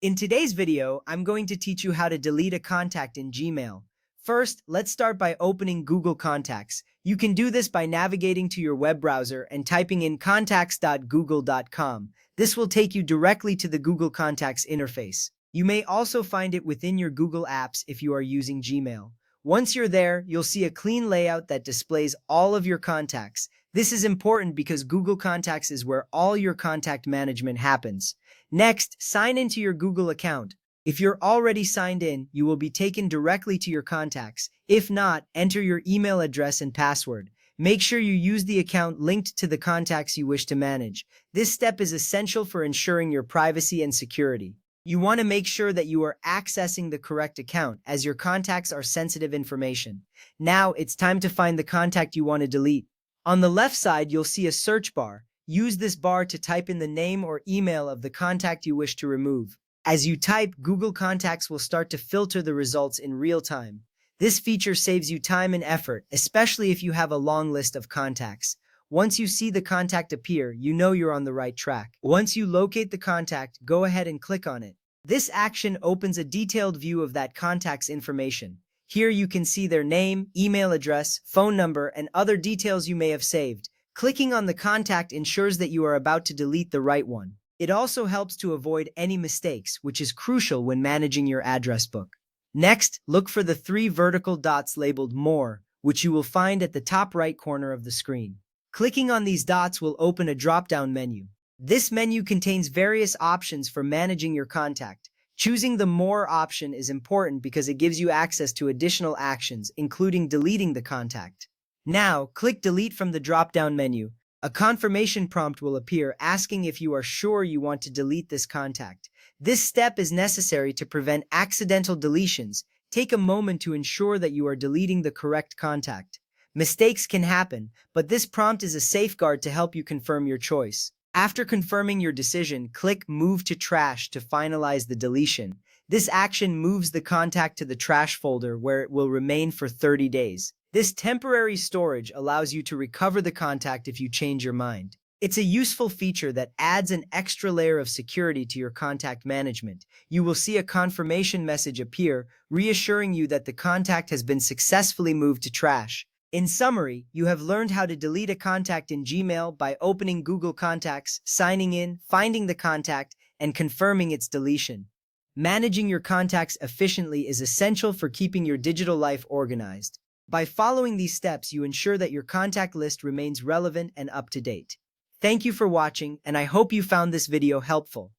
In today's video, I'm going to teach you how to delete a contact in Gmail. First, let's start by opening Google Contacts. You can do this by navigating to your web browser and typing in contacts.google.com. This will take you directly to the Google Contacts interface. You may also find it within your Google Apps if you are using Gmail. Once you're there, you'll see a clean layout that displays all of your contacts. This is important because Google Contacts is where all your contact management happens. Next, sign into your Google account. If you're already signed in, you will be taken directly to your contacts. If not, enter your email address and password. Make sure you use the account linked to the contacts you wish to manage. This step is essential for ensuring your privacy and security. You want to make sure that you are accessing the correct account, as your contacts are sensitive information. Now, it's time to find the contact you want to delete. On the left side, you'll see a search bar. Use this bar to type in the name or email of the contact you wish to remove. As you type, Google Contacts will start to filter the results in real time. This feature saves you time and effort, especially if you have a long list of contacts. Once you see the contact appear, you know you're on the right track. Once you locate the contact, go ahead and click on it. This action opens a detailed view of that contact's information. Here you can see their name, email address, phone number, and other details you may have saved. Clicking on the contact ensures that you are about to delete the right one. It also helps to avoid any mistakes, which is crucial when managing your address book. Next, look for the 3 vertical dots labeled More, which you will find at the top right corner of the screen. Clicking on these dots will open a drop-down menu. This menu contains various options for managing your contact. Choosing the More option is important because it gives you access to additional actions, including deleting the contact. Now, click Delete from the drop-down menu. A confirmation prompt will appear asking if you are sure you want to delete this contact. This step is necessary to prevent accidental deletions. Take a moment to ensure that you are deleting the correct contact. Mistakes can happen, but this prompt is a safeguard to help you confirm your choice. After confirming your decision, click Move to Trash to finalize the deletion. This action moves the contact to the trash folder where it will remain for 30 days. This temporary storage allows you to recover the contact if you change your mind. It's a useful feature that adds an extra layer of security to your contact management. You will see a confirmation message appear, reassuring you that the contact has been successfully moved to trash. In summary, you have learned how to delete a contact in Gmail by opening Google Contacts, signing in, finding the contact, and confirming its deletion. Managing your contacts efficiently is essential for keeping your digital life organized. By following these steps, you ensure that your contact list remains relevant and up to date. Thank you for watching, and I hope you found this video helpful.